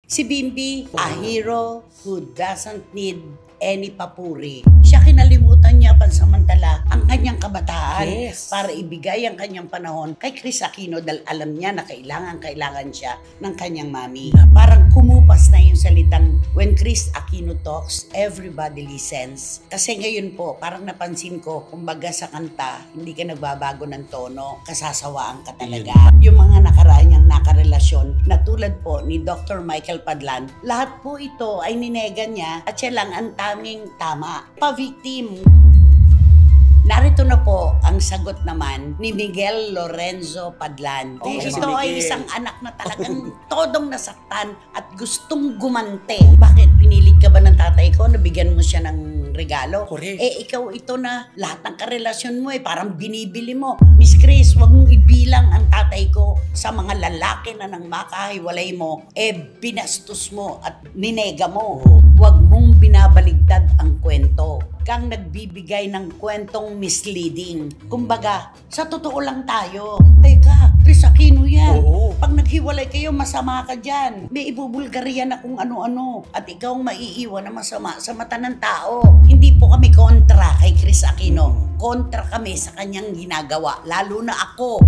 Si Bimbi, a hero who doesn't need any papuri. Siya kinalimutan niya pansamantala ang kanyang kabataan para ibigay ang kanyang panahon kay Kris Aquino dahil alam niya na kailangan siya ng kanyang mami. Parang kumupas na yung salitang when Kris Aquino talks, everybody listens. Kasi ngayon po, parang napansin ko, kumbaga sa kanta, hindi ka nagbabago ng tono, kasasawaan ka talaga. Yung mga nakaraan niyang nakarelasyon, na tulad po ni Dr. Michael Padlan, lahat po ito ay ninega niya at siya lang ang tanging tama. Pa-victim. Narito na po ang sagot naman ni Miguel Lorenzo Padlan. Ito ay isang anak na talagang todong nasaktan at gustong gumante. Bakit? Pinilit ka ba ng tatay ko na bigyan mo siya ng regalo? Correct. Ikaw ito na lahat ng karelasyon mo parang binibili mo. Miss Kris, wag mong ibilang ang tatay ko sa mga lalaki na nang makahiwalay mo, binastos mo at ninega mo. Wag mong binabaligtad ang kwento. Kang nagbibigay ng kwentong misleading. Kumbaga, sa totoo lang tayo. Teka, Kris Aquino yan. Pag naghiwalay kayo, masama ka dyan. May ibubulgarya na kung ano-ano. At ikaw ang maiiwan na masama sa mata ng tao. Hindi po kami kontra kay Kris Aquino. Kontra kami sa kanyang ginagawa. Lalo na ako.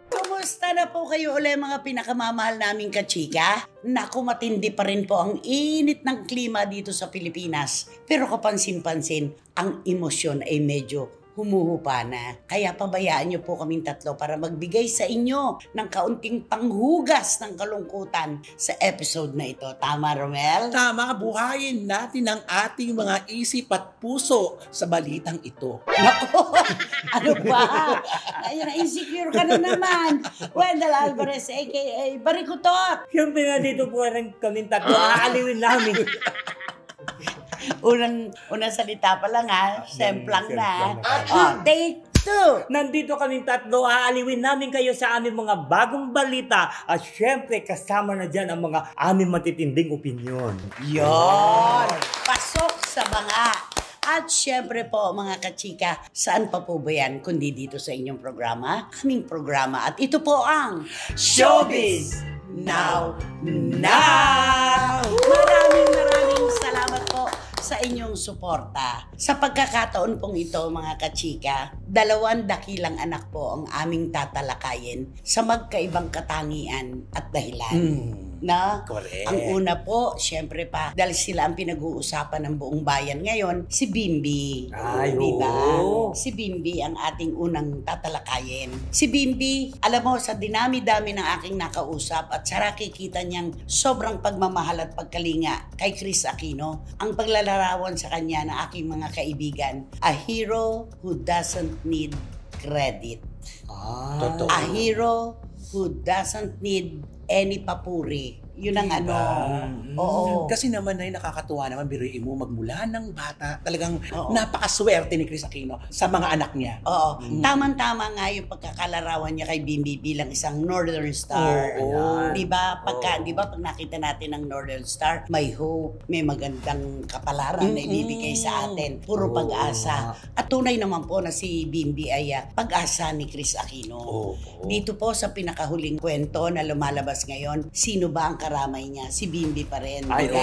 Kumusta na po kayo ulit mga pinakamamahal naming kachika? Naku, matindi pa rin po ang init ng klima dito sa Pilipinas. Pero kapansin-pansin, ang emosyon ay medyo humuhupa na. Kaya pabayaan niyo po kaming tatlo para magbigay sa inyo ng kaunting panghugas ng kalungkutan sa episode na ito. Tama, Romel? Tama, buhayin natin ang ating mga isip at puso sa balitang ito. Naku, ano ba? Ayun, insecure ka na naman. Wendell Alvarez, a.k.a. Barikutot. Siyempre nga dito po rin kaming tatlo, aaliwin namin. Unang salita pa lang ha, semplang na. Take 2. Nandito kaming tatlo, aaliwin namin kayo sa aming mga bagong balita. At syempre, kasama na dyan ang mga aming matitinding opinyon. Yon! Pasok sa banga. At syempre po mga kachika, saan pa po ba yan kundi dito sa inyong programa? Aming programa. At ito po ang Showbiz Now! Maraming salamat po sa inyong suporta. Sa pagkakataon pong ito mga kachika, 2 dakilang anak po ang aming tatalakayin sa magkaibang katangian at dahilan. Na Correct. ang una po, syempre pa, dahil sila ang pinag-uusapan ng buong bayan ngayon, si Bimbi. Ay, diba? oo. Si Bimbi ang ating unang tatalakayin. Si Bimbi, alam mo, sa dinami-dami ng aking nakausap at sa nakikita niyang sobrang pagmamahal at pagkalinga kay Kris Aquino, ang paglalarawan sa kanya ng aking mga kaibigan, a hero who doesn't need credit. Totoo. A hero who doesn't need any papuri. Yun ang Diba? Oo. Kasi naman ay nakakatuwa naman, biruin mo, magmula ng bata, talagang napakaswerte ni Kris Aquino sa mga anak niya. Oo. Tama-tama nga yung pagkakalarawan niya kay Bimbi bilang isang Northern Star. Diba? Pag nakita natin ang Northern Star, may hope, may magandang kapalaran na ibibigay sa atin. Puro pag-asa. At tunay naman po na si Bimbi ay pag-asa ni Kris Aquino. Dito po sa pinakahuling kwento na lumalabas ngayon, sino ba ang karamay niya? Si Bimbi pa rin. Ay, diba?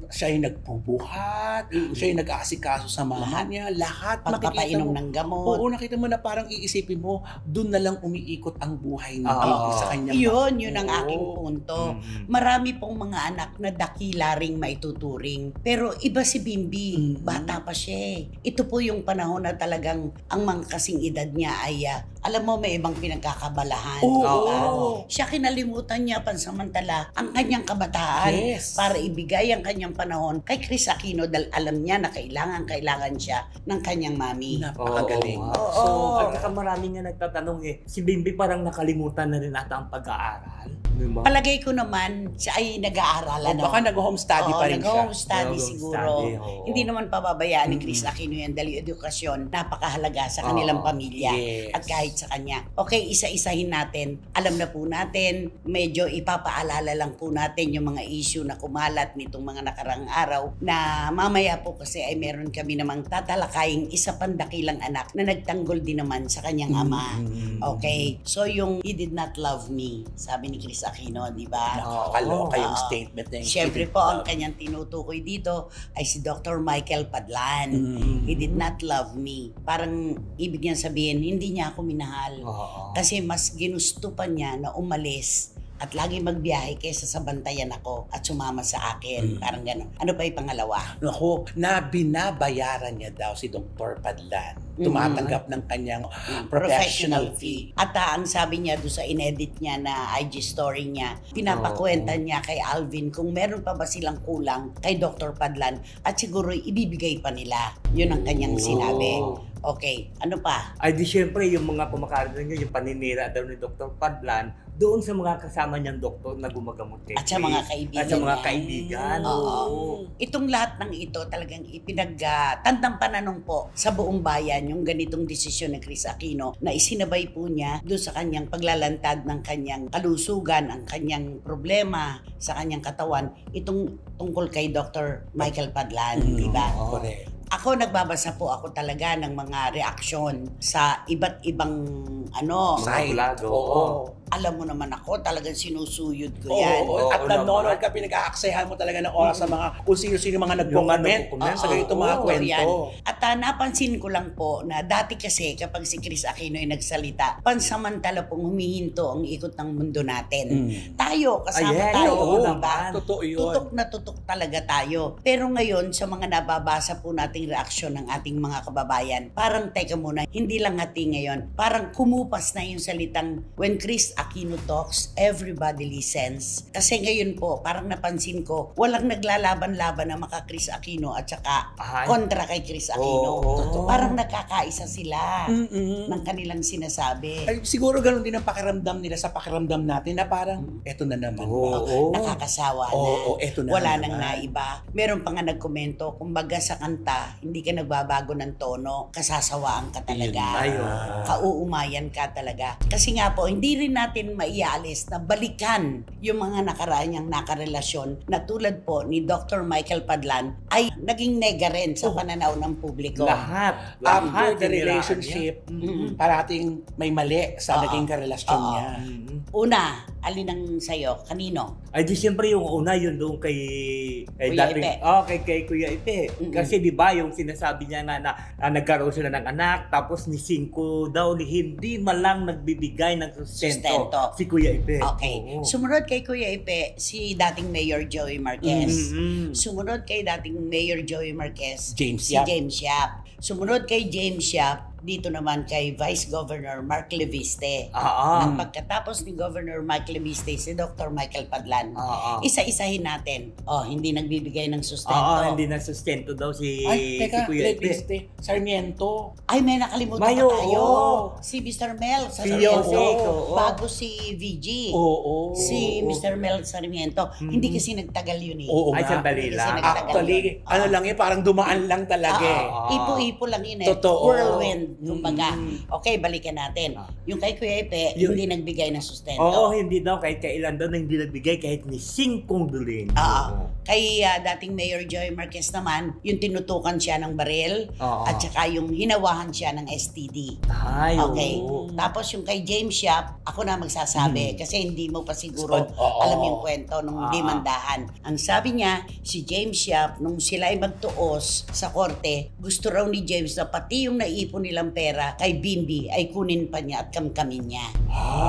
Siya yung nagbubuhat, siya yung nag-aasikaso sa mama niya, lahat Pagpapainom ng gamot. Oo, nakita mo na parang iisipin mo, doon na lang umiikot ang buhay ni Bimbi sa kanya. Yun ang aking punto. Marami pong mga anak na dakila ring maituturing. Pero iba si Bimbi, bata pa siya. Ito po yung panahon na talagang ang mga kasing edad niya ay, alam mo, may ibang pinagkakabalahan. Siya kinalimutan niya pansamantala ang kanyang kabataan para ibigay ang kanyang panahon kay Kris Aquino dahil alam niya na kailangan siya ng kanyang mami. Napakagaling. So, at saka marami nga nagtatanong si Bimbi parang nakalimutan na rin ata ang pag-aaral. Diba? Palagay ko naman siya ay nag-aaral. Baka nag-home study pa rin siya. Nag-home study siguro. Study, Hindi naman pababayaan ni Kris Aquino yan dahil edukasyon napakahalaga sa kanilang pamilya. At kahit nagalit sa kanya. Okay, isa-isahin natin. Alam na po natin, medyo ipapaalala lang po natin yung mga issue na kumalat nitong mga nakarang araw na mamaya po kasi ay meron kami namang tatalakaying isa pang dakilang anak na nagtanggol din naman sa kanyang ama. Okay, so yung he did not love me, sabi ni Chris Aquino, di ba? Nakakaloka yung statement na yung Siyempre po, ang kanyang tinutukoy dito ay si Dr. Michael Padlan. He did not love me. Parang ibig niyang sabihin, hindi niya ako minahal. Kasi mas ginusto pa niya na umalis at lagi magbiyahe kaysa sa bantayan ako at sumama sa akin. Parang gano'n. Ano pa yung pangalawa? Naku, na binabayaran niya daw si Dr. Padlan. Tumatanggap ng kanyang professional fee. At ang sabi niya doon sa inedit niya na IG story niya, pinapakwenta niya kay Alvin kung meron pa ba silang kulang kay Dr. Padlan at siguro ibibigay pa nila. Yun ang kanyang sinabi. Okay, ano pa? Ay di syempre yung mga kumakaroon nyo, yung paninira daw ni Dr. Padlan doon sa mga kasama niyang doktor na gumagamot kay At sa mga kaibigan At sa mga niya. kaibigan. Oo. Itong lahat ng ito talagang tandang pananong po sa buong bayan yung ganitong desisyon ni Chris Aquino na isinabay po niya doon sa kanyang paglalantad ng kanyang kalusugan, ang kanyang problema sa kanyang katawan, itong tungkol kay Dr. Michael Padlan, di ba? Correct. Ako nagbabasa po ako talaga ng mga reaksyon sa iba't ibang ano. Mga vlog, oo. Alam mo naman ako, talagang sinusuyod ko yan. Oo, at nanonood ka, pinag-aaksayahan mo talaga ng oras sa mga kung sino-sino mga nagko-comment sa ganito mga kwento. At napansin ko lang po na dati kasi kapag si Chris Aquino ay nagsalita, pansamantala pong humihinto ang ikot ng mundo natin. Tayo, kasama tayo, diba? Totoo yun. Tutok na tutok talaga tayo. Pero ngayon, sa mga nababasa po nating reaksyon ng ating mga kababayan, parang teka muna, hindi lang hati ngayon, parang kumupas na yung salitang when Chris Aquino talks, everybody listens. Kasi ngayon po, parang napansin ko, walang naglalaban-laban na maka Chris Aquino at saka kontra kay Chris Aquino. Parang nakakaisa sila ng kanilang sinasabi. Ay, siguro ganun din ang pakiramdam nila sa pakiramdam natin na parang, eto na naman. Nakakasawa na. Eto na Wala naman. nang naiba. Meron pa nga nagkomento, kumbaga sa kanta, hindi ka nagbabago ng tono, kasasawaan ka talaga. Kauumayan ka talaga. Kasi nga po, hindi rin natin maialis na balikan yung mga nakaraan niyang nakarelasyon na tulad po ni Dr. Michael Padlan ay naging nega rin sa pananaw ng publiko. Lahat. After the relationship, parating may mali sa naging karelasyon niya. Una, alin ang sa'yo? Kanino? Ay di siyempre yung una yun doon kay Kuya Ipe. kay Kuya Ipe. Kasi di ba yung sinasabi niya na nagkaroon sila ng anak tapos ni Cinco daw hindi man lang nagbibigay ng sustento si Kuya Ipe. Okay. Sumunod kay Kuya Ipe si dating Mayor Joey Marquez. Sumunod kay dating Mayor Joey Marquez si James Yap. Sumunod kay James Yap dito naman kay Vice Governor Mark Leviste. At pagkatapos ni Governor Mark Leviste, si Dr. Michael Padlan. Isa-isahin natin. Hindi nagbibigay ng sustento. Hindi na sustento daw si Teka, Kuya Ipe. Leviste, Sarmiento. Ay, may nakalimutan pa tayo. Si Mr. Mel Sarmiento. Bago si VG. Si Mr. Mel Sarmiento. Hindi kasi nagtagal yun eh. Ay, sandali lang. Actually, ano lang parang dumaan lang talaga Ipo-ipo lang yun eh. Totoo. Whirlwind. Kumbaga. Okay, balikan natin. Yung kay Kuya Ipe, hindi nagbigay ng sustento. Hindi daw kahit kailan daw na hindi nagbigay kahit ni Singkong Duling. Kay dating Mayor Joey Marquez naman, yung tinutukan siya ng baril at saka yung hinawahan siya ng STD. Okay. Tapos yung kay James Yap, ako na magsasabi kasi hindi mo pa siguro alam yung kwento nung demandahan. Ang sabi niya, si James Yap, nung sila ay magtuos sa korte, gusto raw ni James na pati yung naipon nilang pera kay Bimbi ay kunin pa niya at kamkamin niya.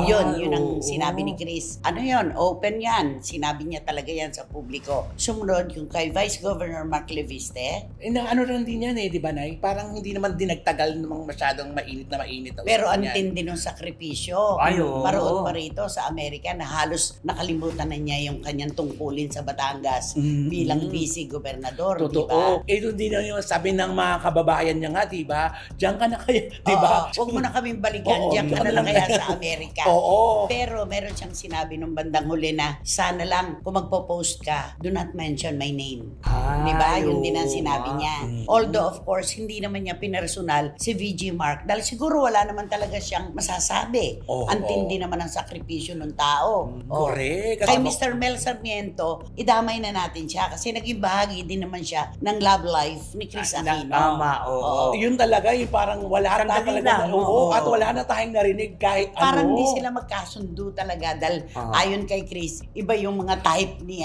Yun ang sinabi ni Chris. Ano yun? Open yan. Sinabi niya talaga yan sa publiko. Sumunod yung kay Vice Governor Mark Leviste. Ano rin din yan di ba, Nay? Parang hindi naman din nagtagal namang masyadong mainit na mainit. Pero ang tindi ng sakripisyo. Paroon pa rito sa Amerika na halos nakalimutan na niya yung kanyang tungkulin sa Batangas bilang vice-gobernador. Totoo. Doon din yung sabi ng mga kababayan niya nga, di ba? Diyan ka na kaya, di ba? Huwag mo na kaming balikan. Diyan ka na lang kaya sa Amerika. Amerika. Oo. Pero meron siyang sinabi nung bandang huli na sana lang kung magpo-post ka, do not mention my name. Di ba? Yun din ang sinabi niya. Although of course, hindi naman niya pinersonal si VG Mark dahil siguro wala naman talaga siyang masasabi. Ang tindi naman ang sakripisyo ng tao. Correct. Kay Mr. Mel Sarmiento, idamay na natin siya kasi naging bahagi din naman siya ng love life ni Chris Aquino. Tama, oo. Yun talaga, yung parang wala na Sandali talaga. lang, Oo, at wala na tayong narinig kahit Parang ano. hindi sila magkasundo talaga dahil ayon kay Chris, iba yung mga type ni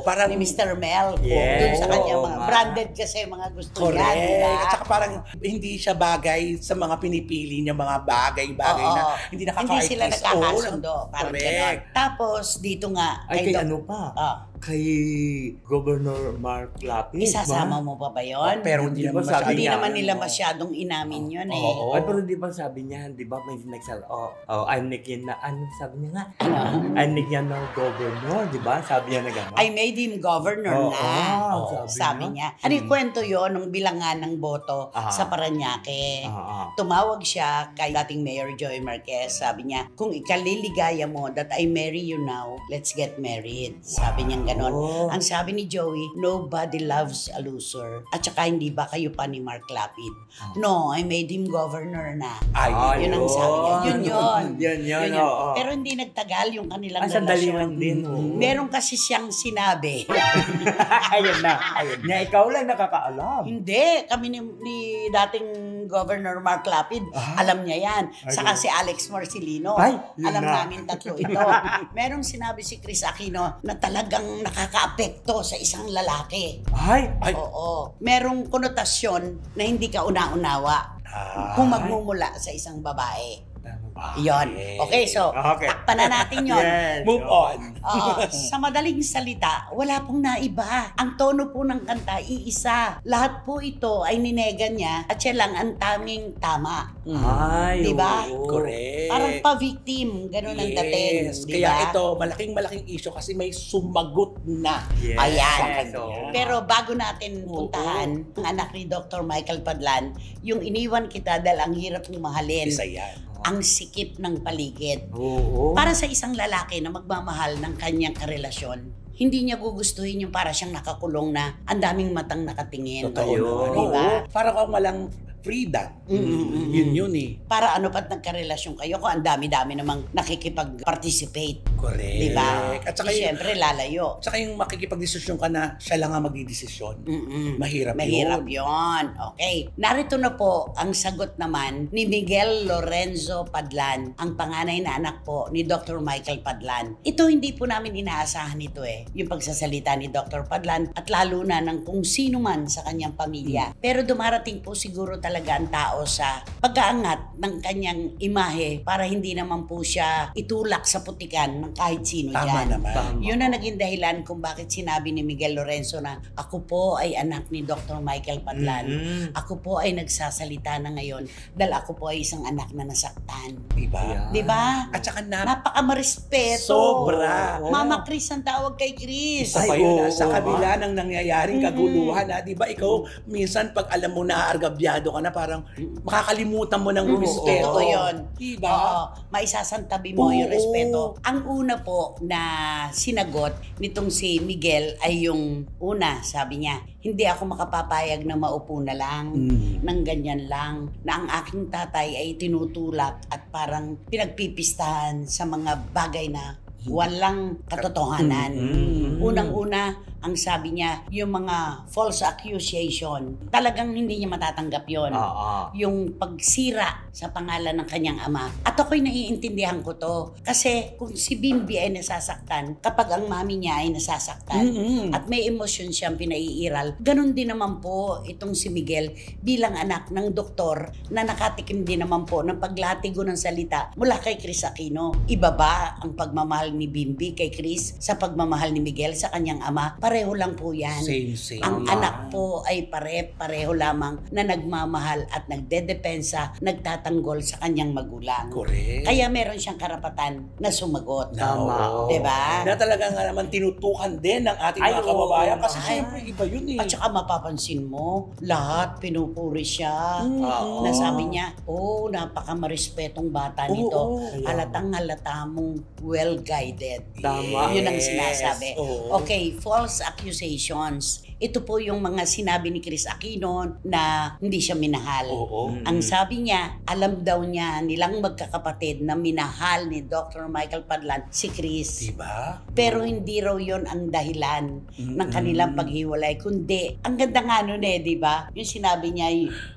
parang, ni Mr. Mel. Yes. Doon sa kanya Oo, mga nga. branded kasi mga gusto Correct. niya, di ba? At saka parang hindi siya bagay sa mga pinipili niya mga bagay-bagay na hindi nakaka-artist. Hindi sila nagkakasundo. Parang Correct. gano'n. Tapos, dito nga. Ay, kay Doc- ano pa? Kay Governor Mark Lapid. Isasama mo pa ba yun? Pero hindi naman sabi Hindi niya, naman nila masyadong inamin yun eh. Oo. Ay, pero di ba sabi niya, di ba may nagsal, I'm Nick na, ano sabi niya nga? Ano? I'm Nick yan ng governor, di ba? Sabi niya na gano'n. I made him governor Oo, na. sabi Sabi niya. Ano yung kwento yun nung bilangan ng boto sa Parañaque? Tumawag siya kay dating Mayor Joey Marquez. Sabi niya, kung ikaliligaya mo that I marry you now, let's get married. Sabi niya gano'n. Ang sabi ni Joey, nobody loves a loser. At saka hindi ba kayo pa ni Mark Lapid? No, I made him governor na. Ay, Yun ang sabi niya. Yun. Yun, oo. Pero hindi nagtagal yung kanilang Sandali relasyon. lang din. Meron kasi siyang sinabi. Ayun na. Na ikaw lang nakakaalam. Hindi, kami ni dating Governor Mark Lapid, alam niya yan. Saka si Alex Marcelino, Ay, yun alam na. namin tatlo ito. Merong sinabi si Chris Aquino na talagang nakakaapekto sa isang lalaki. Ay, Oo. Merong konotasyon na hindi ka una-unawa kung magmumula sa isang babae. Yon. Okay, so takpan na natin yon. Yes. Move on. Sa madaling salita, wala pong naiba. Ang tono po ng kanta, iisa. Lahat po ito ay ninega niya at siya lang ang tanging tama. Ay, Diba? oo. Correct. Parang pa-victim, ganun ang dating. Yes. Diba? Kaya ito, malaking issue kasi may sumagot na. Yes. Ayan. Oo. Pero bago natin puntahan ang anak ni Dr. Michael Padlan, yung iniwan kita dahil ang hirap mong mahalin, Isa yan. ang sikip ng paligid. Oo. Para sa isang lalaki na magmamahal ng kanyang karelasyon, hindi niya gugustuhin yung para siyang nakakulong na ang daming matang nakatingin. Totoo Ayun. naman. Diba? Oo. Parang kang walang freedom. Yun eh. Para ano pa't nagkarelasyon kayo kung ang dami-dami namang nakikipag-participate. Correct. Diba? At saka Siyempre, lalayo. Tsaka yung makikipagdesisyon ka na siya lang ang magdidesisyon. Mahirap yun. yun. Okay. Narito na po ang sagot naman ni Miguel Lorenzo Padlan, ang panganay na anak po ni Dr. Michael Padlan. Ito hindi po namin inaasahan ito yung pagsasalita ni Dr. Padlan at lalo na ng kung sino man sa kanyang pamilya. Pero dumarating po siguro talaga ang tao sa pag-aangat ng kanyang imahe para hindi naman po siya itulak sa putikan ng kahit sino Tama dyan. naman. Yun ang naging dahilan kung bakit sinabi ni Miguel Lorenzo na ako po ay anak ni Dr. Michael Padlan. Ako po ay nagsasalita na ngayon dahil ako po ay isang anak na nasaktan. Diba? Yeah. Diba? At saka Napakamarespeto. Sobra. Mama Chris ang tawag kay Chris. Isa pa yun, oo, sa kabila ng nangyayaring kaguluhan, di ba ikaw, minsan pag alam mo na argabyado ka na, parang makakalimutan mo ng respeto. Totoo yun. Diba? Oo, maisasantabi mo yung Oo. respeto. Ang una po na sinagot nitong si Miguel ay yung una, sabi niya, hindi ako makapapayag na maupo na lang, ng ganyan lang, na ang aking tatay ay tinutulak at parang pinagpipistahan sa mga bagay na walang katotohanan. Unang-una, ang sabi niya, yung mga false accusation, talagang hindi niya matatanggap yon. Yung pagsira sa pangalan ng kanyang ama. At ako'y naiintindihan ko to. Kasi kung si Bimbi ay nasasaktan, kapag ang mami niya ay nasasaktan, at may emosyon siyang pinaiiral, ganun din naman po itong si Miguel bilang anak ng doktor na nakatikim din naman po ng paglatigo ng salita mula kay Chris Aquino. Iba ba ang pagmamahal ni Bimbi kay Chris sa pagmamahal ni Miguel sa kanyang ama, pareho lang po yan. Same. Ang anak po ay pareho lamang na nagmamahal at nagdedepensa, nagtatanggol sa kanyang magulang. Correct. Kaya meron siyang karapatan na sumagot. Tama. Diba? Na talaga nga naman tinutukan din ng ating mga kababayan kasi syempre iba yun eh. At saka mapapansin mo, lahat pinupuri siya. Oo. Na sabi niya, napaka-marespetong bata nito. Oo. Halatang-halata mong well-guided. Tama. Yun ang Yes. sinasabi. Oo. Okay, false accusations. Ito po yung mga sinabi ni Chris Aquino na hindi siya minahal. Oo. Ang sabi niya, alam daw niya nilang magkakapatid na minahal ni Dr. Michael Padlan si Chris. Diba? Pero hindi raw yon ang dahilan ng kanilang paghiwalay. Kundi, ang ganda nga nun di ba? Yung sinabi niya,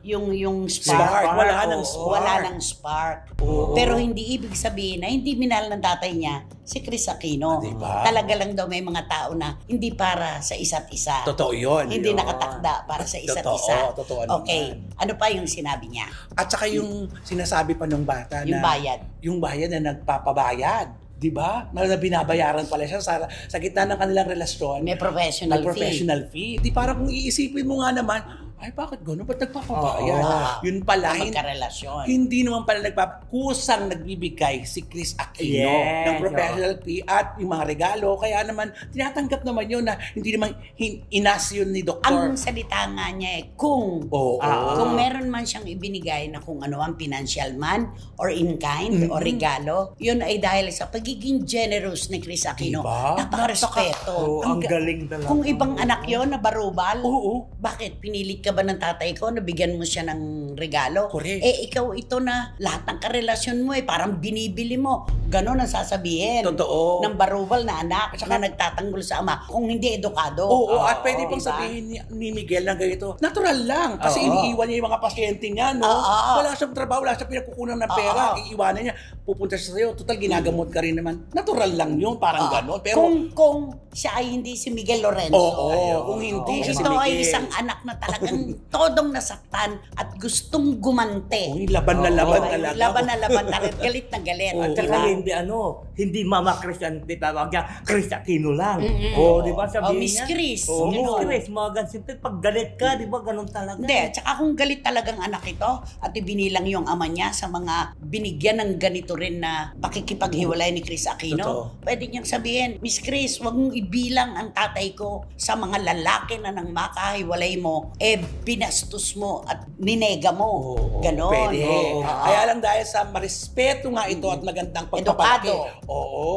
yung spark. Wala Oo. nang spark. Wala nang spark. Oo. Pero hindi ibig sabihin na hindi minahal ng tatay niya si Chris Aquino. Diba? Talaga lang daw may mga tao na hindi para sa isa't isa. Totoo yun. Hindi Yun. nakatakda para sa isa't Totoo, isa. totoo naman. Okay. Ano pa yung sinabi niya? At saka yung sinasabi pa ng bata Yung na bayad. yung bayad na nagpapabayad. Di ba? Na binabayaran pala siya sa gitna ng kanilang relasyon. May professional fee. Professional fee. Di parang kung iisipin mo nga naman, ay bakit gano'n? Ba't nagpapabayad? Oo. Yun pala, Na magkarelasyon. hindi naman pala kusang nagbibigay si Chris Aquino Yes, ng professional fee at yung mga regalo. Kaya naman, tinatanggap naman yun na hindi naman inas yun ni Doktor. Ang salita nga niya kung Oo. kung meron man siyang ibinigay na kung ano ang financial man or in kind o regalo, yun ay dahil sa pagiging generous ni Chris Aquino. Diba? Napaka-respeto. Oo, ang galing talaga. Kung ibang anak yon na barubal, Oo. bakit pinilit ka ba ng tatay ko na bigyan mo siya ng regalo? Correct. Ikaw ito na lahat ng karelasyon mo parang binibili mo. Ganon ang sasabihin. Totoo. Ng barubal na anak na nagtatanggol sa ama kung hindi edukado. Oo, at pwede pang diba? sabihin ni Miguel na ganito, natural lang. Kasi Oo. iniiwan niya yung mga pasyente niya, no? Oo. Wala siyang trabaho, wala siyang pinagkukunan ng pera. Oo. Iiwanan niya, pupunta siya sa'yo. Total, ginagamot ka rin naman. Natural lang yun, parang gano'n. Pero, Kung siya ay hindi si Miguel Lorenzo. oo, kung hindi siya si Ito ay Miguel. isang anak na talagang todong nasaktan at gustong gumante. Kung laban na laban Oo, talaga. laban na laban talaga. Galit na galit. At Diba? saka hindi Mama Chris ang tawag niya, Chris Aquino lang. Mm-mm. Di ba sabihin Miss niya? Chris. Oh, Miss Ganon. Chris, mga ganun. Siyempre, pag galit ka, di ba, ganun talaga. Hindi, tsaka kung galit talagang anak ito at ibinilang yung ama niya sa mga binigyan ng ganito rin na pakikipaghiwalay ni Chris Aquino, Totoo. pwede niyang sabihin, Miss Chris, wag mong ibilang ang tatay ko sa mga lalaki na nang makahiwalay mo, binastos mo at ninega mo. Oo, Ganon. pwede. Oo. Kaya lang dahil sa marespeto nga ito at magandang pagpapalaki. Edukado. Oo.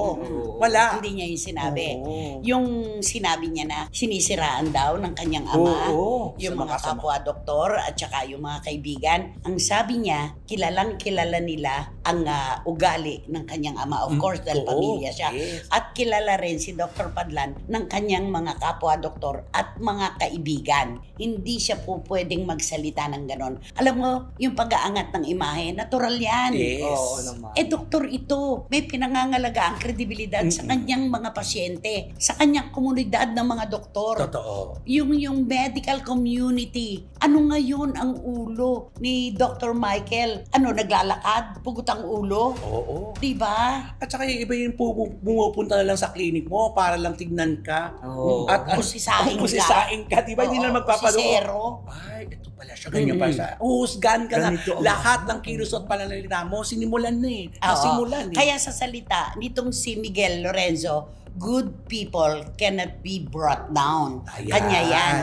Wala. Hindi niya yung sinabi. Oo. Yung sinabi niya na sinisiraan daw ng kanyang ama, Oo. yung Sa mga makasama. kapwa-doktor at saka yung mga kaibigan. Ang sabi niya, kilalang kilala nila ang ugali ng kanyang ama. Of course, dahil Oo. pamilya siya. Yes. At kilala rin si Dr. Padlan ng kanyang mga kapwa-doktor at mga kaibigan. Hindi siya po pwedeng magsalita ng ganon. Alam mo, yung pag-aangat ng imahe, natural yan. Yes. Oo naman. Doktor ito, may pinangangalaga ang kredibilidad sa kanyang mga pasyente, sa kanyang komunidad ng mga doktor. Totoo. Yung medical community, ano ngayon ang ulo ni Dr. Michael? Naglalakad? Pugot ang ulo? Oo. Diba? At saka yung iba yung pumupunta na lang sa clinic mo para lang tignan ka. Oo. At Pusisaing ka. pusisaing ka. Di ba? Hindi na magpapadoko. Pusisero. Ay, ito pala siya. Ganyan pa siya. Uhusgan ka na. Ganito. Lahat ng kilos at pananalita mo, sinimulan na eh. Oo. Nasimulan eh. Kaya sa salita nitong si Miguel Lorenzo, good people cannot be brought down. Ayan.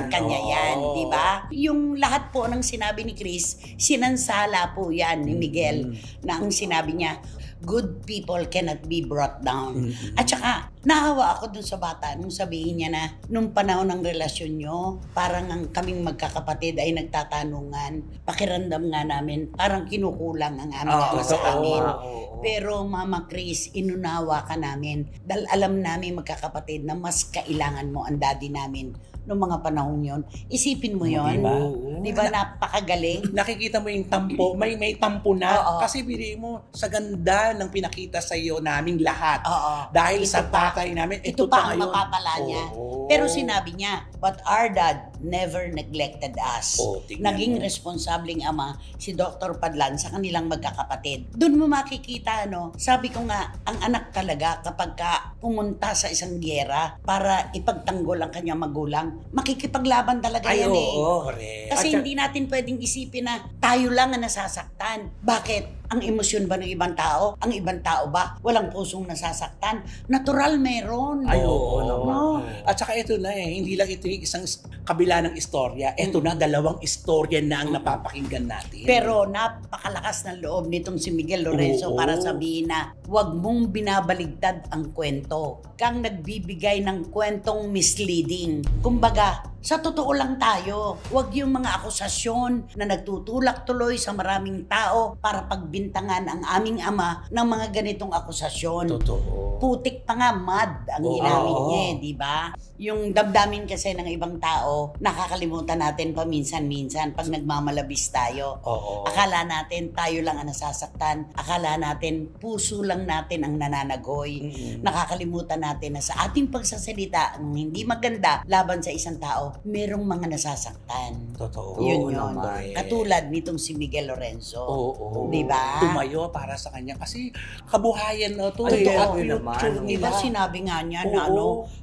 Kanya yan, Oo. di ba? Yung lahat po ng sinabi ni Chris, sinansala po yan ni Miguel na ang sinabi niya, good people cannot be brought down. At saka, nahawa ako dun sa bata nung sabihin niya na nung panahon ng relasyon nyo, parang ang kaming magkakapatid ay nagtatanungan. Pakiramdam nga namin, parang kinukulang ang aming ama sa totoo. amin. Oo. Pero Mama Chris, inunawa ka namin dahil alam namin magkakapatid na mas kailangan mo ang daddy namin noong mga panahon yon. Isipin mo yon. Diba? Di ba napakagaling? Nakikita mo yung tampo, may tampo na. Oo. Kasi bili mo, sa ganda ng pinakita sa iyo naming lahat. Oo. Dahil Ito sa pa. tatay namin, Ito pa ang ngayon. mapapala niya. Oo. Pero sinabi niya, but our dad never neglected us. Tignan Naging mo. responsabling ama si Dr. Padlan sa kanilang magkakapatid. Doon mo makikita, sabi ko nga, ang anak talaga kapag ka pumunta sa isang giyera para ipagtanggol ang kanyang magulang, makikipaglaban talaga yan Correct. Kasi hindi natin pwedeng isipin na tayo lang ang nasasaktan. Bakit? Ang emosyon ba ng ibang tao? Ang ibang tao ba walang pusong nasasaktan? Natural meron. No. At saka ito na hindi lang ito yung isang kabila ng istorya. Ito na, dalawang istorya na ang napapakinggan natin. Pero napakalakas ng loob nitong si Miguel Lorenzo para sabihin na huwag mong binabaligtad ang kwento. Kang nagbibigay ng kwentong misleading. Kumbaga, sa totoo lang tayo, huwag yung mga akusasyon na nagtutulak tuloy sa maraming tao para pagbintangan ang aming ama ng mga ganitong akusasyon. Totoo. Putik pa nga, mad ang ginamit niya, di ba? Yung damdamin kasi ng ibang tao, nakakalimutan natin paminsan-minsan pag nagmamalabis tayo. Akala natin tayo lang ang nasasaktan. Akala natin puso lang natin ang nananagoy. Nakakalimutan natin na sa ating pagsasalita ng hindi maganda laban sa isang tao, merong mga nasasaktan. Totoo. Yun. Naman. Katulad nitong si Miguel Lorenzo. Di ba? Tumayo para sa kanya kasi kabuhayan na ito. Totoo. Future Diba nila. sinabi nga niya na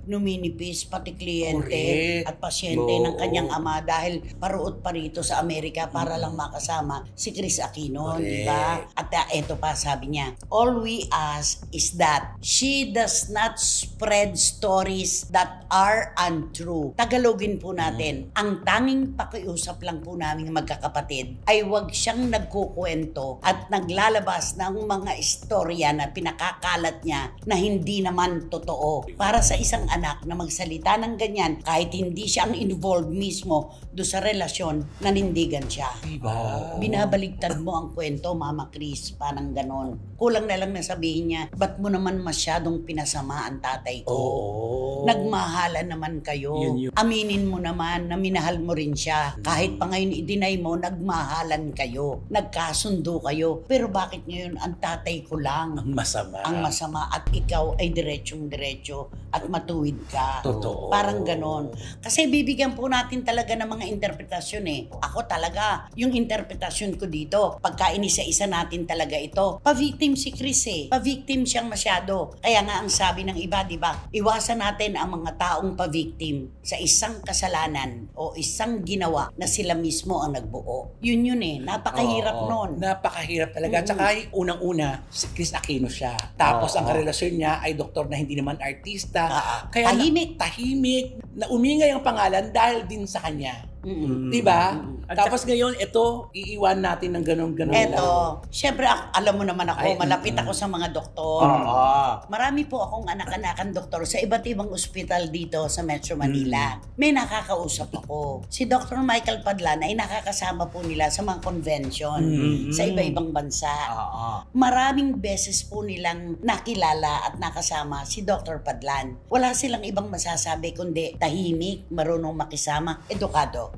numinipis pati kliyente at pasyente ng kanyang ama dahil paruot pa rito sa Amerika para lang makasama si Chris Aquino, di ba? At eto pa sabi niya, all we ask is that she does not spread stories that are untrue. Tagalogin po natin, ang tanging pakiusap lang po namin magkakapatid ay wag siyang nagkukwento at naglalabas ng mga istorya na pinakakalat niya na hindi naman totoo. Para sa isang anak na magsalita ng ganyan, kahit hindi siya ang involved mismo do sa relasyon, nanindigan siya. Binabaligtad mo ang kwento, Mama Chris, parang ganon. Kulang na lang na sabihin niya, ba't mo naman masyadong pinasama ang tatay ko? Nagmahalan naman kayo. Aminin mo naman na minahal mo rin siya. Kahit pa ngayon i-deny mo, nagmahalan kayo. Nagkasundo kayo. Pero bakit ngayon ang tatay ko lang Ang masama. ang masama at ikaw ay diretsyong-diretso at matuwid ka? Totoo. Parang ganon. Kasi bibigyan po natin talaga ng mga interpretasyon Ako talaga, yung interpretasyon ko dito, pagka inisa-isa natin talaga ito, pa-victim si Chris Pa-victim siyang masyado. Kaya nga ang sabi ng iba, di ba? Iwasan natin ang mga taong pa-victim sa isang kasalanan o isang ginawa na sila mismo ang nagbuo. Yun napakahirap nun. Napakahirap talaga. Tsaka unang-una, si Chris Aquino siya. Tapos ang relasyon niya ay doktor na hindi naman artista. Kaya tahimik na umingay ang pangalan dahil din sa kanya. Diba? Tapos ngayon, ito, iiwan natin ng ganon-ganon. Eto, syempre alam mo naman ako, malapit ako sa mga doktor. Marami po akong anak-anakan doktor sa iba't ibang ospital dito sa Metro Manila. May nakakausap ako. Si Dr. Michael Padlan ay nakakasama po nila sa mga convention sa iba-ibang bansa. Maraming beses po nilang nakilala at nakasama si Dr. Padlan. Wala silang ibang masasabi kundi tahimik, marunong makisama, edukado.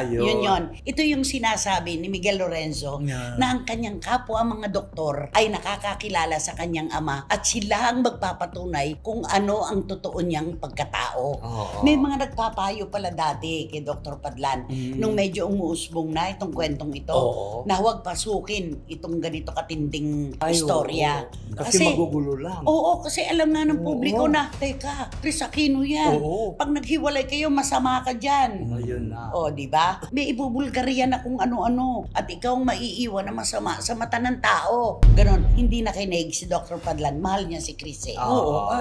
Yun. Ito yung sinasabi ni Miguel Lorenzo na ang kanyang kapwa mga doktor ay nakakakilala sa kanyang ama at sila ang magpapatunay kung ano ang totoo niyang pagkatao. May mga nagpapayo pala dati kay Dr. Padlan nung medyo umuusbong na itong kwentong ito na huwag pasukin itong ganito katinding istorya. Kasi magugulo lang. Oo, kasi alam nga ng publiko na, teka, Chris Aquino yan. Pag naghiwalay kayo, masama ka dyan. Ayun na. Di ba? May ibubulgarya na kung ano-ano at ikaw ang maiiwan na masama sa mata ng tao. Ganon, hindi nakinig si Dr. Padlan. Mahal niya si Chris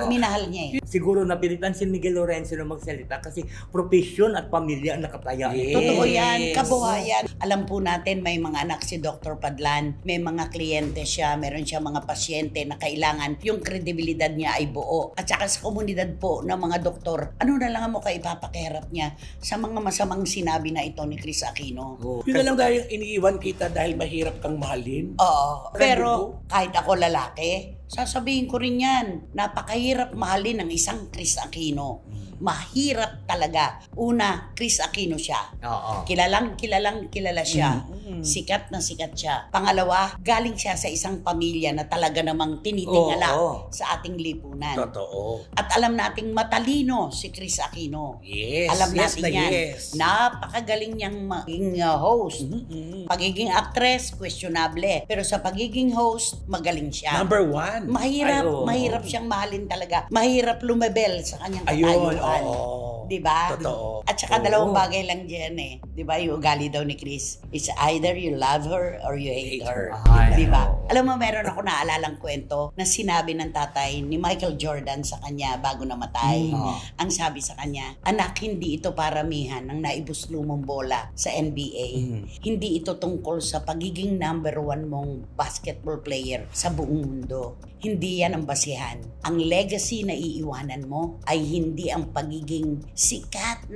minahal niya Siguro napilitan si Miguel Lorenzo na magsalita kasi profesyon at pamilya ang nakataya. Totoo yan, kabuhayan. Alam po natin may mga anak si Dr. Padlan, may mga kliyente siya, meron siya mga pasyente na kailangan yung kredibilidad niya ay buo. At saka sa komunidad po ng mga doktor, ano na lang mo kaipapakiharap niya sa mga masamang sinabi na ito ni Chris Aquino. Yun na lang dahil iniiwan kita dahil mahirap kang mahalin. Pero kahit ako lalaki, sasabihin ko rin yan, napakahirap mahalin ng isang Chris Aquino. mahirap talaga. Una, Chris Aquino siya. Kilala siya. Sikat na sikat siya. Pangalawa, galing siya sa isang pamilya na talaga namang tinitingala sa ating lipunan. Totoo. At alam nating matalino si Chris Aquino. Yes. Alam natin yan. Yes. Napakagaling niyang maging host. Pagiging actress, questionable. Pero sa pagiging host, magaling siya. Number 1. Mahirap siyang mahalin talaga. Mahirap lumebel sa kanyang katayuan. Diba? Totoo. At saka dalawang bagay lang dyan eh. Diba? Yung ugali daw ni Chris. It's either you love her or you hate her. Diba? Alam mo, meron ako naalalang kwento na sinabi ng tatay ni Michael Jordan sa kanya bago namatay. Ang sabi sa kanya, anak, hindi ito paramihan ng naibuslo mong bola sa NBA. Hindi ito tungkol sa pagiging number 1 mong basketball player sa buong mundo. Hindi yan ang basihan. Ang legacy na iiwanan mo ay hindi ang pagiging sikat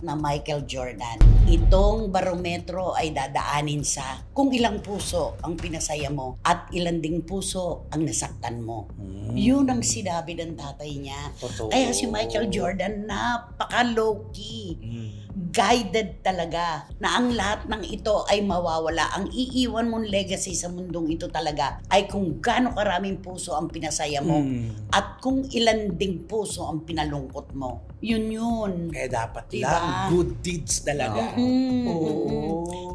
na Michael Jordan. Itong barometro ay dadaanin sa kung ilang puso ang pinasaya mo at ilan ding puso ang nasaktan mo. Yun ang sinabi ng tatay niya. Kaya si Michael Jordan napaka-low-key. Guided talaga na ang lahat ng ito ay mawawala. Ang iiwan mong legacy sa mundong ito talaga ay kung gaano karaming puso ang pinasaya mo at kung ilan ding puso ang pinalungkot mo. Yun. Kaya dapat lang good deeds talaga.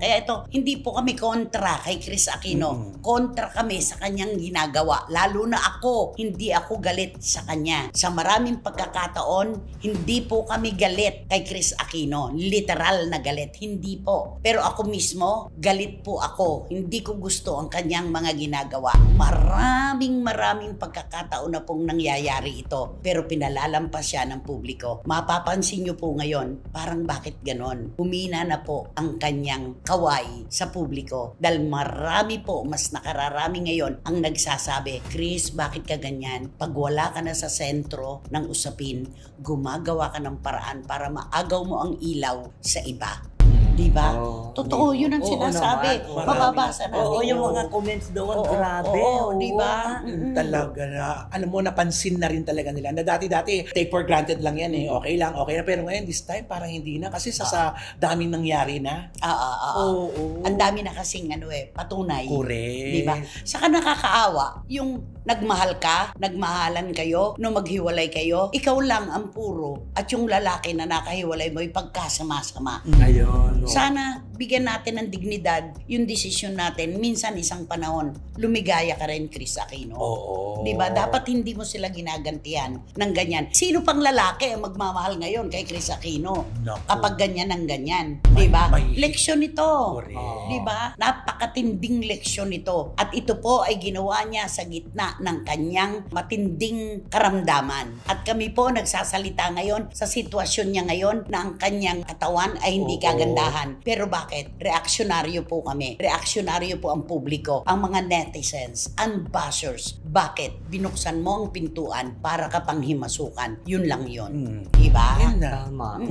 Kaya ito, hindi po kami kontra kay Chris Aquino. Kontra kami sa kanyang ginagawa. Lalo na ako, hindi ako galit sa kanya. Sa maraming pagkakataon, hindi po kami galit kay Chris Aquino. Literal na galit. Hindi po. Pero ako mismo, galit po ako. Hindi ko gusto ang kanyang mga ginagawa. Maraming pagkakataon na pong nangyayari ito. Pero pinalalampas siya ng publiko. Mapapansin nyo po ngayon, parang bakit ganon? Humina na po ang kanyang kaway sa publiko. Dahil marami po, mas nakararami ngayon ang nagsasabi, Chris, bakit ka ganyan? Pag wala ka na sa sentro ng usapin, gumagawa ka ng paraan para maagaw mo ang ilaw sa iba. Diba? Totoo, yun ang sinasabi. Mababasa natin. Yung mga comments doon, grabe. Diba? Talaga na, alam mo, napansin na rin talaga nila na dati, take for granted lang yan eh. Okay na. Pero ngayon, this time, parang hindi na. Kasi sa daming nangyari na. Ang dami na kasing patunay. Correct. Diba? Saka nakakaawa, yung nagmahal ka, nagmahalan kayo, no maghiwalay kayo, ikaw lang ang puro. At yung lalaki na nakahiwalay mo, ipagkasama-sama. Ayun. Sana bigyan natin ng dignidad yung desisyon natin. Minsan isang panahon, lumigaya ka rin, Chris Aquino. Diba? Dapat hindi mo sila ginagantihan ng ganyan. Sino pang lalaki ang magmamahal ngayon kay Chris Aquino? Kapag ganyan ang ganyan. Diba? Leksyon ito. Diba? Napakatinding leksyon ito. At ito po ay ginawa niya sa gitna ng kanyang matinding karamdaman. At kami po nagsasalita ngayon sa sitwasyon niya ngayon na ang kanyang katawan ay hindi kagandahan. Pero bakit? Reaksyonaryo po kami. Reaksyonaryo po ang publiko, ang mga netizens, ang bashers. Bakit? Binuksan mo ang pintuan para ka pang himasukan. Yun lang yun. Diba? Tama.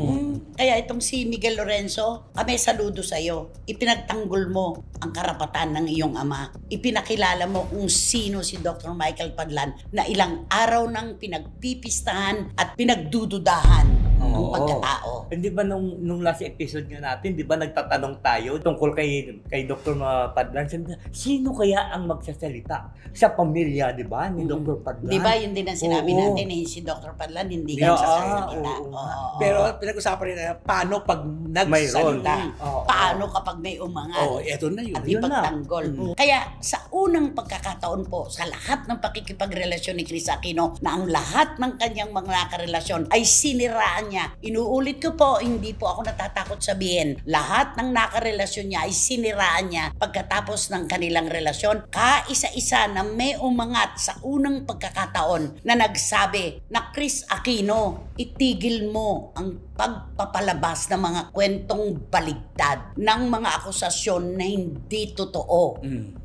Kaya itong si Miguel Lorenzo, kami saludo sa'yo. Ipinagtanggol mo ang karapatan ng iyong ama. Ipinakilala mo kung sino si Dr. Michael Padlan na ilang araw nang pinagpipistahan at pinagdududahan ang pagkatao. Hindi ba nung last episode nga natin, di ba nagtatanong tayo tungkol kay Dr. Padlan, sino kaya ang magsasalita sa pamilya, di ba, ni Dr. Padlan? Di ba, yun din ang sinabi natin si Dr. Padlan, hindi ka magsasalita. Pero pinag-usapan rin na paano pag nagsasalita. Paano kapag may umangal? Eto na yun. At ipagtanggol. Kaya sa unang pagkakataon po, sa lahat ng pakikipagrelasyon ni Chris Aquino, na ang lahat ng kanyang mga nakarelasyon ay siniraan niya. Inuulit ko po, hindi po ako natatakot sabihin. Lahat ng nakarelasyon niya ay siniraan niya pagkatapos ng kanilang relasyon. Kaisa-isa na may umangat sa unang pagkakataon na nagsabi na Chris Aquino, itigil mo ang pagpapalabas ng mga kwentong baligtad, ng mga akusasyon na hindi totoo.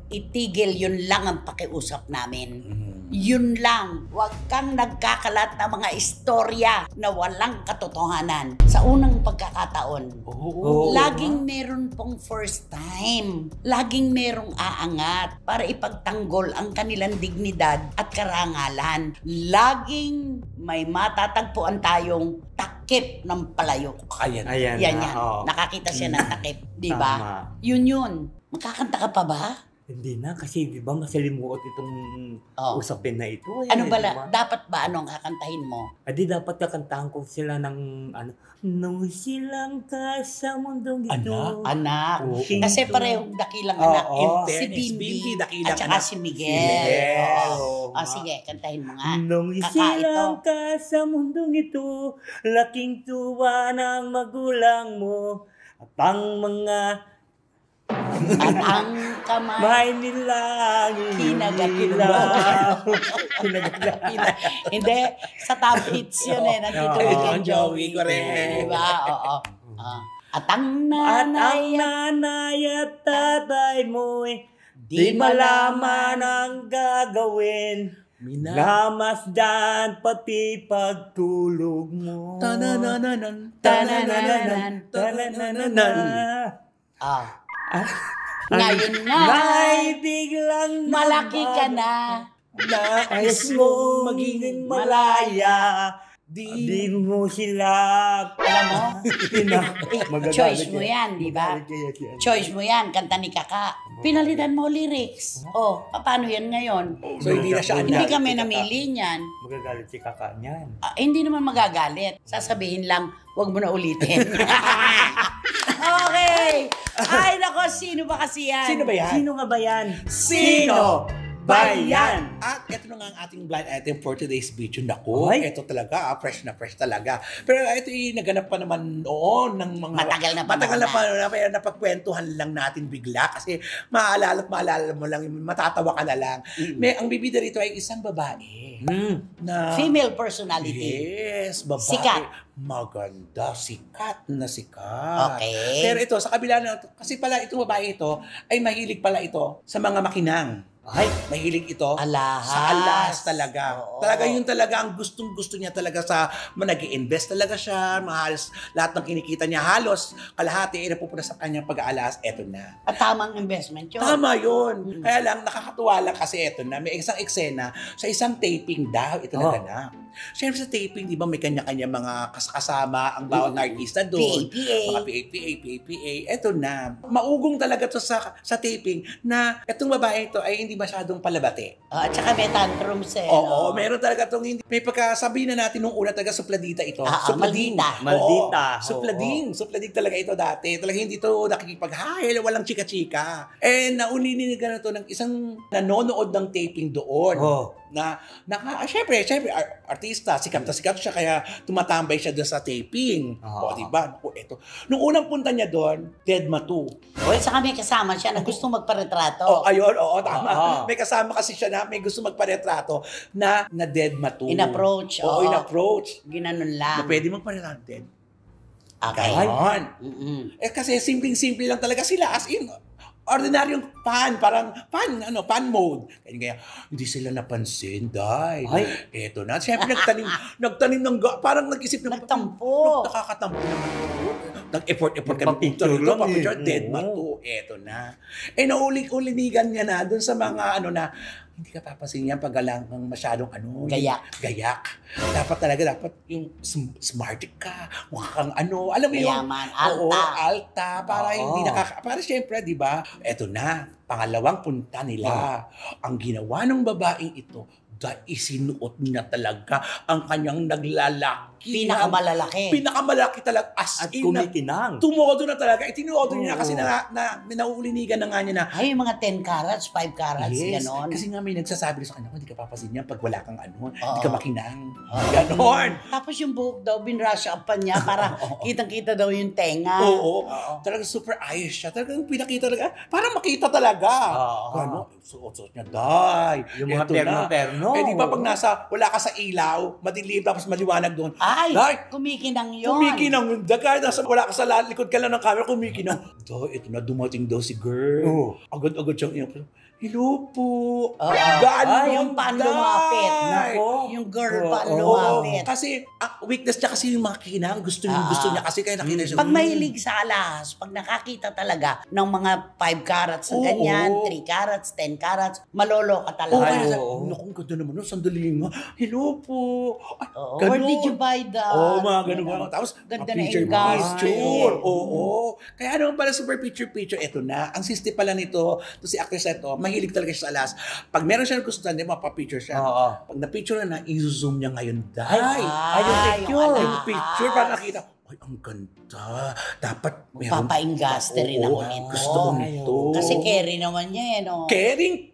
Itigil, yun lang ang pakiusap namin. Yun lang, huwag kang nagkakalat ng mga istorya na walang katotohanan. Sa unang pagkakataon, laging meron pong first time. Laging merong aangat para ipagtanggol ang kanilang dignidad at karangalan. Laging may matatagpuan tayong takip ng palayok. Ayan. Yan. Nakakita siya ng takip, di ba? Yun. Makakanta ka pa ba? Hindi na, kasi di ba masalimuot itong usapin na ito. Ano ba, dapat ba anong kakantahin mo? Di dapat kakantahan ko sila ng nung silang ka sa mundong ito. Anak. Kasi parehong dakilang anak. Si Bimbi at saka si Miguel. Sige, kantahin mo nga. Nung silang ka sa mundong ito, laking tuwa ng magulang mo, at ang mga at ang kamay may nilang kinagalaw. Hindi, sa top hits yun nandito yung Joey, correct. Diba? At ang nanay at tatay mo'y di malaman ang gagawin. Namasdan pati pagtulog mo. Tanananan. Ngayon nga, ay biglang malaki ka na. Nais mo maging malaya. Di mo sila. Alam mo? Choice mo yan, di ba? Choice mo yan, kanta ni Kaka. Pinalitan mo lyrics. Paano yan ngayon? So hindi na siya Hindi kami namili niyan. Magagalit si Kaka niyan. Hindi naman magagalit. Sasabihin lang, wag mo na ulitin. Okay. Ay, nako, sino ba kasi yan? Sino ba yan? Sino nga ba yan? Sino ba yan? At ito na nga ang ating blind item for today's video. Naku, ito talaga, fresh na fresh talaga. Pero ito yung naganap pa naman noon ng mga... Matagal na pero napagkwentuhan lang natin bigla kasi maalala mo lang, matatawa ka na lang. Ang bibida rito ay isang babae. Na female personality. Yes, babae. Sikat. Maganda, sikat na sikat. Okay. Pero ito, sa kabila na ito, kasi pala itong babae ito, ay mahilig pala ito sa mga makinang. Ay, mahilig ito alahas. Sa alahas talaga. Talaga yun talaga ang gustong-gusto niya talaga sa nag-i-invest talaga siya. Mahalos lahat ng kinikita niya halos kalahati ay napupunta sa kanyang pag-aalas. Eto na. At tamang investment yun. Tama yun. Kaya lang nakakatuwa lang kasi eto na. May isang eksena sa isang taping daw ito naganap. Siyempre sa taping, di ba may kanya-kanya mga kasama ang bawat artista doon. PAPA. Mga PAPA. Eto na. Maugong talaga to sa taping na etong babae ito ay hindi masyadong palabate. At saka may tantrums Oo, meron talaga itong hindi. May pagkasabi na natin nung una talaga supladita ito. Suplading. Maldita. Suplading. Suplading talaga ito dati. Talaga hindi ito nakikipag-hahil, walang chika-chika. And nauninigan na to ng isang nanonood ng taping doon. Siyempre, artista, sikat na sikat siya, kaya tumatambay siya doon sa taping. Diba? Eto. Nung unang punta niya doon, Deadma 2. Saka may kasama siya na gustong magparetrato. Tama. May kasama kasi siya na may gusto magparetrato na Deadma 2. In-approach. In-approach. Ginanon lang. Na pwede magparetrato din. Okay. Ganon. Kasi simpleng-simple lang talaga sila. As in, ordinaryong fan mode. Kaya hindi sila napansin, dahil eto na. Siyempre nagtanim ng parang nag-isip ng nagtampo. Nakakatampo naman ito. Nag-effort ka ng picture ito. Papicture, Deadma 2. Eto na. Nauling-ulinigan niya na dun sa mga hindi ka papasin yan pag kang masyadong gayak. Dapat yung smarty ka, mukha kang alam mo yun. Mayaman, alta. Para hindi para syempre, di ba? Eto na, pangalawang punta nila. Ang ginawa ng babaeng ito, isinuot niya talaga ang kanyang naglalaki. Pinakamalaki talaga. At kumikinang. Tumodo na talaga. Itinuodo niya kasi nauulinigan na nga niya na. Ay, yung mga 10 carats, 5 carats, ganon. Kasi nga may nagsasabi sa kanya, hindi ka papasin niya pag wala kang hindi ka makinang. Ganon. Tapos yung buhok daw, binrush up pa niya para kitang-kita daw yung tenga. Oo. Talagang super ayos siya. Talagang pinakita talaga. Para makita talaga. Ganon. Suot-suot niya, yung mga perno-perno. Di ba pag wala ka sa ilaw, madilim tapos maliwanag doon. Ay, kumikinang yun. Kumikinang yun. Kahit wala ka sa likod ka lang ng camera, kumikinang. Ito na, dumating daw si girl. Agad-agad siyang hello po. Yung paan lumapit. Yung girl paan lumapit. Kasi, weakness niya kasi yung mga kinang. Gusto niya kasi kaya nakita siya. Pag mahilig sa alahas, pag nakakita talaga ng mga 5 carats na ganyan, 3 carats, 10 carats, malolo ka talaga. Naku, ganda naman. Sandali nga. Hello po. Where did you buy that? Mga ganun. Tapos, ganda na picture. Kaya naman pala super picture. Ito na. Ang sisti pala nito, si actress ito, mahilig talaga siya sa alas. Pag meron siya gusto, hindi mapapicture siya. Pag na-picture na, i-zoom niya ngayon. Yung picture, para nakita, ay, ang ganda. Dapat meron. Papaingaste rin ako nito. Gusto ko nito. Kasi carry naman niya no? Carry.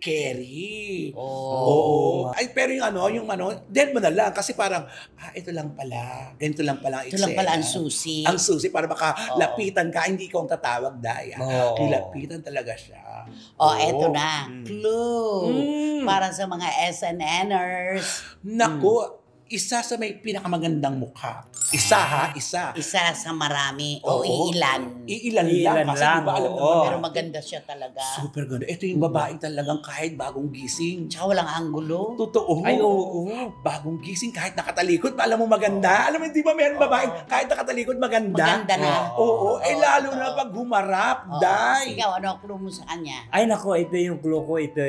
Ay, pero yung dead mo na lang. Kasi parang, ito lang pala. Ganito lang pala ang ito lang pala ang susi. Ang susi, para baka lapitan ka, hindi ko ang tatawag daya. Lapitan talaga siya. Eto na. Clue. Para sa mga SNNers. Naku, isa sa may pinakamagandang mukha. Isa. Isa sa marami. Iilan. Iilan lang. Kasi di ba alam naman. Pero maganda siya talaga. Super ganda. Ito yung babaeng talagang kahit bagong gising. Tsaka walang anggulo. Totoo. Ay, oo. Bagong gising kahit nakatalikod. Alam mo maganda. Alam mo, di ba meron babaeng kahit nakatalikod maganda? Maganda na. Lalo na pag humarap. Ikaw, ano clue mo sa kanya? Ay, nako, ito yung clue ko. Ito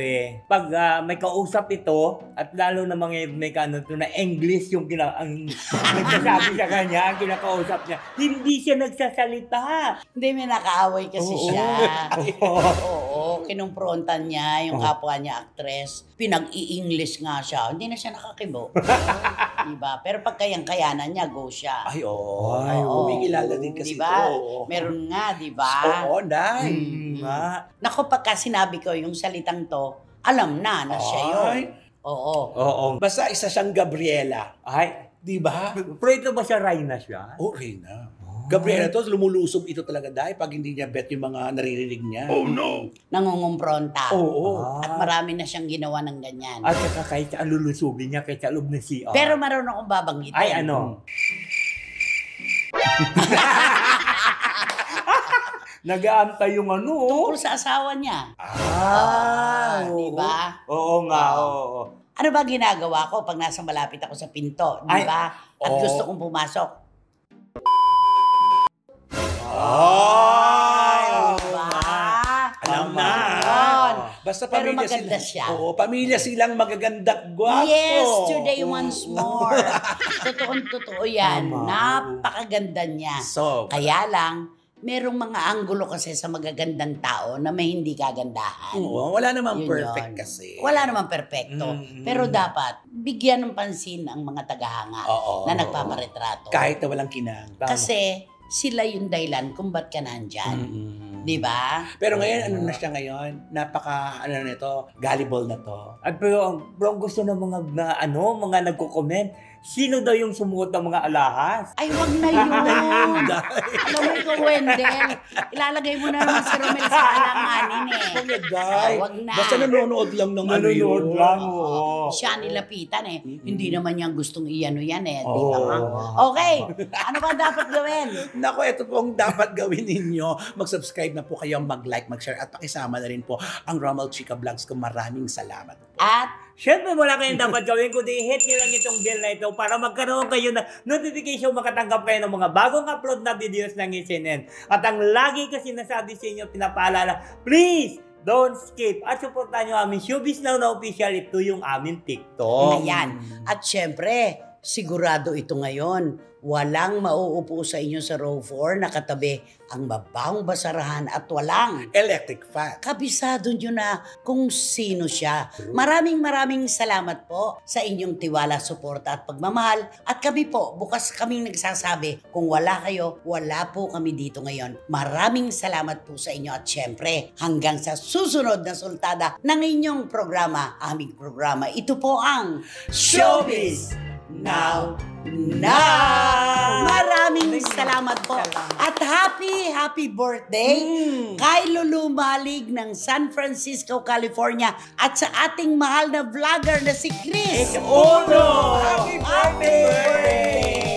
pag may kausap ito, at lalo na may na English yung nagsasabi sa kanya, ang kinakausap niya, hindi siya nagsasalita. Hindi, may nakaaway kasi siya. Kinumprontan niya yung kapwa niya actress. Pinag-i-English nga siya. Hindi na siya nakakibo. Diba? Pero pag kayang-kayanan niya, go siya. Kumikilala din kasi diba? ito. Meron nga, diba? Naku, pagka sinabi ko yung salitang to, alam na siya yun. Basta isa siyang Gabriela. Ay, di ba? Pero ito ba siya Reyna siya? Reyna. Gabriela to, lumulusob ito talaga dahil pag hindi niya bet yung mga naririnig niya. Nangungumpronta. At marami na siyang ginawa ng ganyan. At saka kahit sa lulusubin niya, kahit sa loob ng CR. Pero marunong akong babanggitin. Ay, ano? Nag-aantay yung tungkol sa asawa niya. Diba? Oo nga. Ano ba ginagawa ko pag nasa malapit ako sa pinto? Diba? At gusto kong pumasok. Diba? Alam na. Basta pero pamilya maganda siya. Pamilya silang magaganda, gwapo. Yesterday once more. Totoo yan. Napakaganda niya. Kaya lang, merong mga anggulo kasi sa magagandang tao na may hindi kagandahan. Wala namang perfect kasi. Wala namang perfecto. Pero dapat, bigyan ng pansin ang mga tagahanga na nagpaparetrato. Kahit na walang kinang. Kasi sila yung dahilan kung ba't ka nandyan. Diba? Pero ngayon, ano na siya ngayon? Napaka, gullible na to. At pero ang gusto ng mga nagko-comment, sino daw yung sumuot ng mga alahas? Ay, wag na yun. Alam mo ikaw, Wendell, ilalagay mo na naman si Romel sa alanganin Wag na. Basta nanonood lang ng nanonood lang. Siya nilapitan Hindi naman niyang gustong iyano yan Di ba nga? Okay. Ano ba dapat gawin? Naku, ito po ang dapat gawin ninyo. Mag-subscribe na po kayo, mag-like, mag-share, at pakisama na rin po ang Romel Chica Vlogs ko. Maraming salamat po. At syempre, wala kayong dapat gawin kundi i-hit nyo lang itong bell na ito para magkaroon kayo ng notification, makatanggap kayo ng mga bagong upload na videos ng SNN. At ang lagi kasi nasabi sa inyo, pinapaalala, please, don't skip. At supportan nyo aming Showbiz Now na official. Ito yung aming TikTok. Ayan. At syempre, sigurado ito ngayon. Walang mauupo sa inyo sa row 4 na katabi ang mabahong basarahan at walang electric fan. Kabisado nyo na kung sino siya. Maraming salamat po sa inyong tiwala, suporta at pagmamahal. At kami po, bukas kaming nagsasabi, kung wala kayo, wala po kami dito ngayon. Maraming salamat po sa inyo at syempre, hanggang sa susunod na sultada ng inyong programa, aming programa. Ito po ang Showbiz Now. Maraming salamat po. At happy birthday kay Lulu Malig ng San Francisco, California at sa ating mahal na vlogger na si Chris Uno! Happy birthday!